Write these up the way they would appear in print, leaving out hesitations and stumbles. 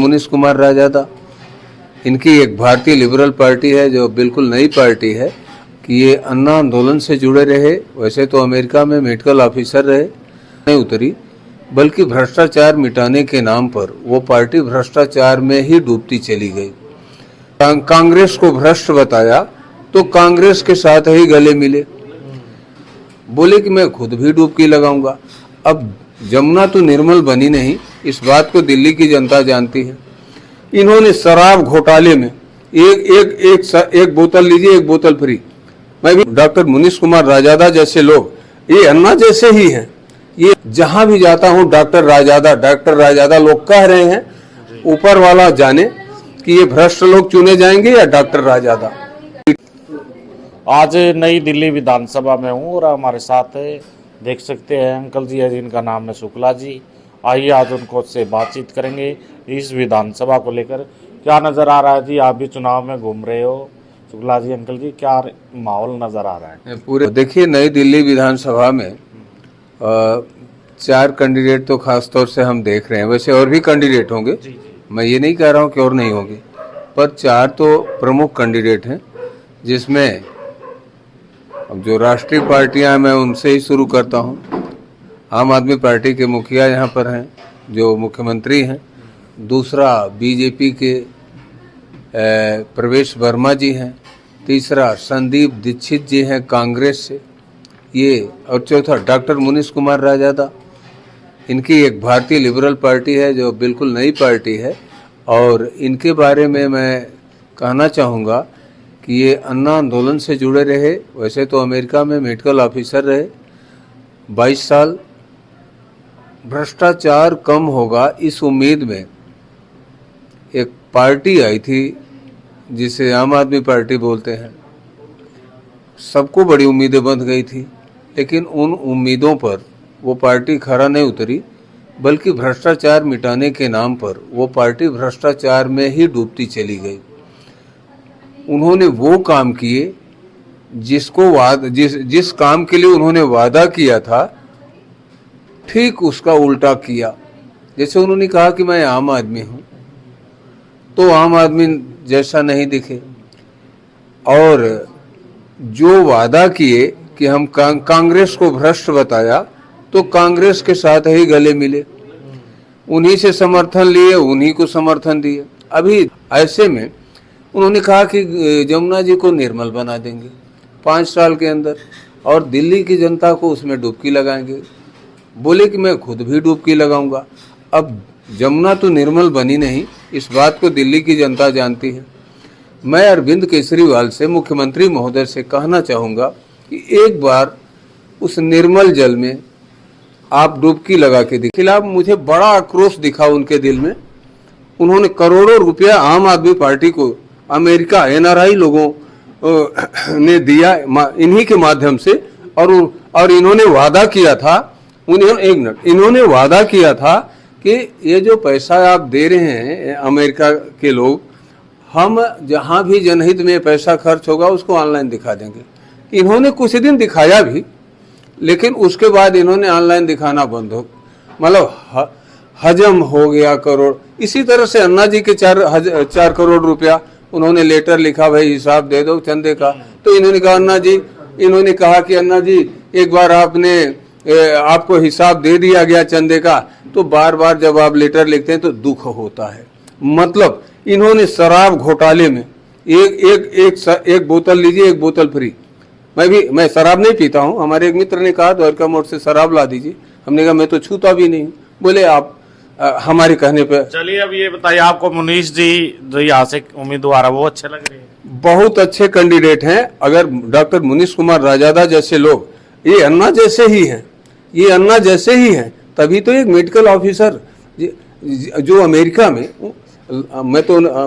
मुनीश कुमार राजादा, इनकी एक भारतीय लिबरल पार्टी है जो बिल्कुल नई पार्टी है कि ये अन्ना आंदोलन से जुड़े रहे। वैसे तो अमेरिका में मेडिकल ऑफिसर रहे, नहीं उतरी, बल्कि भ्रष्टाचार मिटाने के नाम पर वो पार्टी भ्रष्टाचार में ही डूबती चली गई। कांग्रेस को भ्रष्ट बताया तो कांग्रेस के साथ ही गले मिले, बोले कि मैं खुद भी डुबकी लगाऊंगा। अब जमुना तो निर्मल बनी नहीं, इस बात को दिल्ली की जनता जानती है। इन्होंने शराब घोटाले में एक बोतल लीजिए, एक बोतल फ्री। मैं भी डॉक्टर मुनीश कुमार राजादा जैसे लोग, ये अन्ना जैसे ही हैं। ये जहां भी जाता हूं डॉक्टर राजादा लोग कह रहे हैं, ऊपर वाला जाने कि ये भ्रष्ट लोग चुने जाएंगे या डॉक्टर राजादा। आज नई दिल्ली विधानसभा में हूँ और हमारे साथ देख सकते हैं अंकल जी है जिनका नाम है शुक्ला जी। आइए आज उनको से बातचीत करेंगे इस विधानसभा को लेकर। क्या नज़र आ रहा है जी, आप भी चुनाव में घूम रहे हो शुक्ला जी, अंकल जी क्या माहौल नज़र आ रहा है? पूरे देखिए, नई दिल्ली विधानसभा में 4 कैंडिडेट तो खास तौर से हम देख रहे हैं। वैसे और भी कैंडिडेट होंगे, मैं ये नहीं कह रहा हूँ कि और नहीं होंगे, पर 4 तो प्रमुख कैंडिडेट हैं, जिसमें अब जो राष्ट्रीय पार्टियां हैं मैं उनसे ही शुरू करता हूं। आम आदमी पार्टी के मुखिया यहां पर हैं जो मुख्यमंत्री हैं। दूसरा बीजेपी के प्रवेश वर्मा जी हैं। तीसरा संदीप दीक्षित जी हैं कांग्रेस से, ये। और चौथा डॉक्टर मुनीश कुमार राजादा, इनकी एक भारतीय लिबरल पार्टी है जो बिल्कुल नई पार्टी है। और इनके बारे में मैं कहना चाहूँगा कि ये अन्ना आंदोलन से जुड़े रहे। वैसे तो अमेरिका में मेडिकल ऑफिसर रहे 22 साल। भ्रष्टाचार कम होगा इस उम्मीद में एक पार्टी आई थी जिसे आम आदमी पार्टी बोलते हैं। सबको बड़ी उम्मीदें बंध गई थी, लेकिन उन उम्मीदों पर वो पार्टी खरा नहीं उतरी, बल्कि भ्रष्टाचार मिटाने के नाम पर वो पार्टी भ्रष्टाचार में ही डूबती चली गई। उन्होंने वो काम किए जिस काम के लिए उन्होंने वादा किया था, ठीक उसका उल्टा किया। जैसे उन्होंने कहा कि मैं आम आदमी हूं, तो आम आदमी जैसा नहीं दिखे। और जो वादा किए कि हम कांग्रेस को भ्रष्ट बताया, तो कांग्रेस के साथ ही गले मिले, उन्हीं से समर्थन लिए, उन्हीं को समर्थन दिए। अभी ऐसे में उन्होंने कहा कि जमुना जी को निर्मल बना देंगे 5 साल के अंदर, और दिल्ली की जनता को उसमें डुबकी लगाएंगे। बोले कि मैं खुद भी डुबकी लगाऊंगा। अब जमुना तो निर्मल बनी नहीं, इस बात को दिल्ली की जनता जानती है। मैं अरविंद केजरीवाल से, मुख्यमंत्री महोदय से कहना चाहूँगा कि एक बार उस निर्मल जल में आप डुबकी लगा के दिखाइए। खिलाफ मुझे बड़ा आक्रोश दिखा उनके दिल में। उन्होंने करोड़ों रुपया आम आदमी पार्टी को, अमेरिका NRI लोगों ने दिया इन्हीं के माध्यम से। और इन्होंने वादा किया था, इन्होंने वादा किया था कि ये जो पैसा आप दे रहे हैं अमेरिका के लोग, हम जहां भी जनहित में पैसा खर्च होगा उसको ऑनलाइन दिखा देंगे। इन्होंने कुछ दिन दिखाया भी, लेकिन उसके बाद इन्होंने ऑनलाइन दिखाना बंद हो, मतलब हजम हो गया करोड़। इसी तरह से अन्ना जी के 4 करोड़ रुपया उन्होंने लेटर लिखा, भाई हिसाब दे दो चंदे का। तो इन्होंने कहा इन्होंने कहा कि अन्ना जी एक बार आपको हिसाब दे दिया गया चंदे का, तो बार बार जब आप लेटर लिखते हैं तो दुख होता है। मतलब इन्होंने शराब घोटाले में एक बोतल लीजिए, एक बोतल फ्री। मैं शराब नहीं पीता हूँ। हमारे एक मित्र ने कहा द्वारका मोड़ से शराब ला दीजिए, हमने कहा मैं तो छूता भी नहीं। बोले आप हमारे कहने पे। चलिए अब ये बताइए, आपको मुनीश जी जो यहाँ से उम्मीदवार है वो अच्छे लग रहे हैं? बहुत अच्छे कैंडिडेट हैं। अगर डॉक्टर मुनीश कुमार राजादा जैसे लोग, ये अन्ना जैसे ही हैं, ये अन्ना जैसे ही हैं, तभी तो एक मेडिकल ऑफिसर जो अमेरिका में,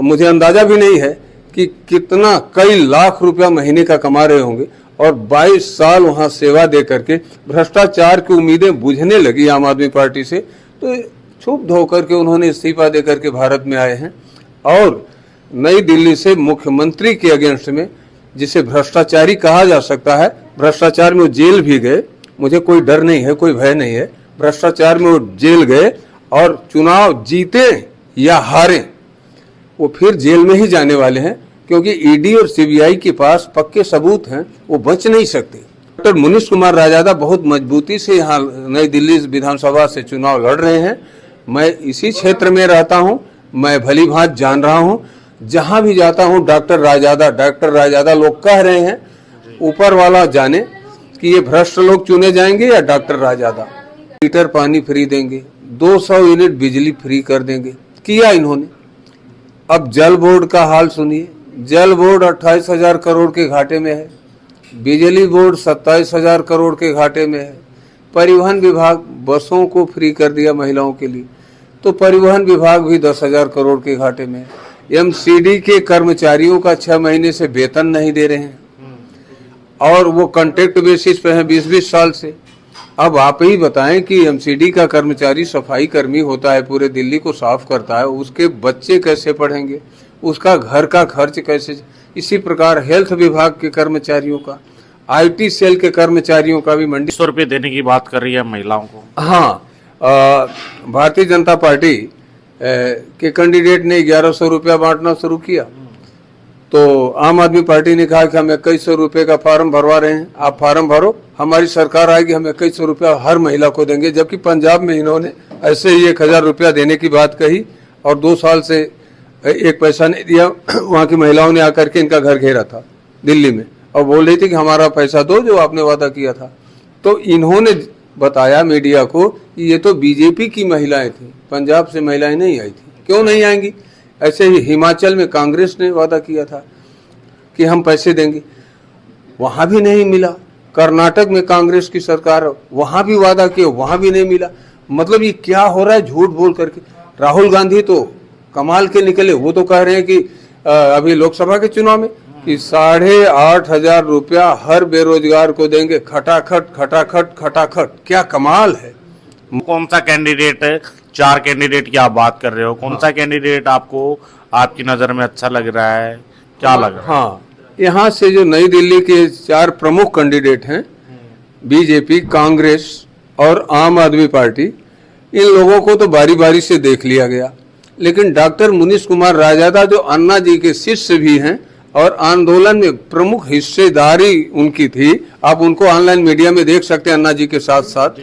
मुझे अंदाजा भी नहीं है कि कितना कई लाख रुपया महीने का कमा रहे होंगे, और 22 साल वहां सेवा दे करके भ्रष्टाचार की उम्मीदें बुझने लगी आम आदमी पार्टी से, तो छुप धो करके उन्होंने इस्तीफा दे करके भारत में आए हैं। और नई दिल्ली से मुख्यमंत्री के अगेंस्ट में, जिसे भ्रष्टाचारी कहा जा सकता है, भ्रष्टाचार में वो जेल भी गए, मुझे कोई डर नहीं है, कोई भय नहीं है। भ्रष्टाचार में वो जेल गए और चुनाव जीते, या हारें, वो फिर जेल में ही जाने वाले हैं, क्योंकि ईडी और सीबीआई के पास पक्के सबूत हैं, वो बच नहीं सकते। डॉक्टर मुनीश कुमार रायजादा बहुत मजबूती से यहाँ नई दिल्ली विधानसभा से चुनाव लड़ रहे हैं। मैं इसी क्षेत्र में रहता हूँ, मैं भली भांति जान रहा हूँ, जहां भी जाता हूँ डॉक्टर रायजादा लोग कह रहे हैं। ऊपर वाला जाने कि ये भ्रष्ट लोग चुने जाएंगे या डॉक्टर रायजादा। लीटर पानी फ्री देंगे, 200 यूनिट बिजली फ्री कर देंगे, किया इन्होंने। अब जल बोर्ड का हाल सुनिए। जल बोर्ड 28,000 करोड़ के घाटे में है, बिजली बोर्ड 27,000 करोड़ के घाटे में है। परिवहन विभाग बसों को फ्री कर दिया महिलाओं के लिए, तो परिवहन विभाग भी 10,000 करोड़ के घाटे में है। एमसीडी के कर्मचारियों का 6 महीने से वेतन नहीं दे रहे हैं, और वो कॉन्ट्रैक्ट बेसिस पे हैं 20-20 साल से। अब आप ही बताएं कि एमसीडी का कर्मचारी सफाई कर्मी होता है, पूरे दिल्ली को साफ करता है, उसके बच्चे कैसे पढ़ेंगे, उसका घर का खर्च कैसे। इसी प्रकार हेल्थ विभाग के कर्मचारियों का, आईटी सेल के कर्मचारियों का भी मंडी 100 रुपये देने की बात कर रही है महिलाओं को। हाँ, भारतीय जनता पार्टी के कैंडिडेट ने 1100 रुपया बांटना शुरू किया, तो आम आदमी पार्टी ने कहा कि हम 2100 रुपये का फार्म भरवा रहे हैं, आप फार्म भरो, हमारी सरकार आएगी, हम 2100 रुपया हर महिला को देंगे। जबकि पंजाब में इन्होंने ऐसे ही 1000 रुपया देने की बात कही और 2 साल से एक पैसा नहीं दिया। वहाँ की महिलाओं ने आकर के इनका घर घेरा था दिल्ली में और बोल रही थी कि हमारा पैसा दो जो आपने वादा किया था। तो इन्होंने बताया मीडिया को कि ये तो बीजेपी की महिलाएं थी, पंजाब से महिलाएं नहीं आई थी। क्यों नहीं आएंगी? ऐसे ही हिमाचल में कांग्रेस ने वादा किया था कि हम पैसे देंगे, वहां भी नहीं मिला। कर्नाटक में कांग्रेस की सरकार, वहां भी वादा किया, वहां भी नहीं मिला। मतलब ये क्या हो रहा है झूठ बोल करके। राहुल गांधी तो कमाल के निकले, वो तो कह रहे हैं कि अभी लोकसभा के चुनाव में कि 8,500 रुपया हर बेरोजगार को देंगे, खटाखट खटाखट खटाखट। क्या कमाल है। कौन सा कैंडिडेट, 4 कैंडिडेट की आप बात कर रहे हो, कौन सा कैंडिडेट आपको आपकी नजर में अच्छा लग रहा है, क्या लग रहा है? हाँ, यहाँ से जो नई दिल्ली के 4 प्रमुख कैंडिडेट हैं, बीजेपी, कांग्रेस और आम आदमी पार्टी, इन लोगों को तो बारी बारी से देख लिया गया। लेकिन डॉक्टर मुनीश कुमार रायजादा जो अन्ना जी के शिष्य भी हैं और आंदोलन में प्रमुख हिस्सेदारी उनकी थी, आप उनको ऑनलाइन मीडिया में देख सकते हैं अन्ना जी के साथ साथ।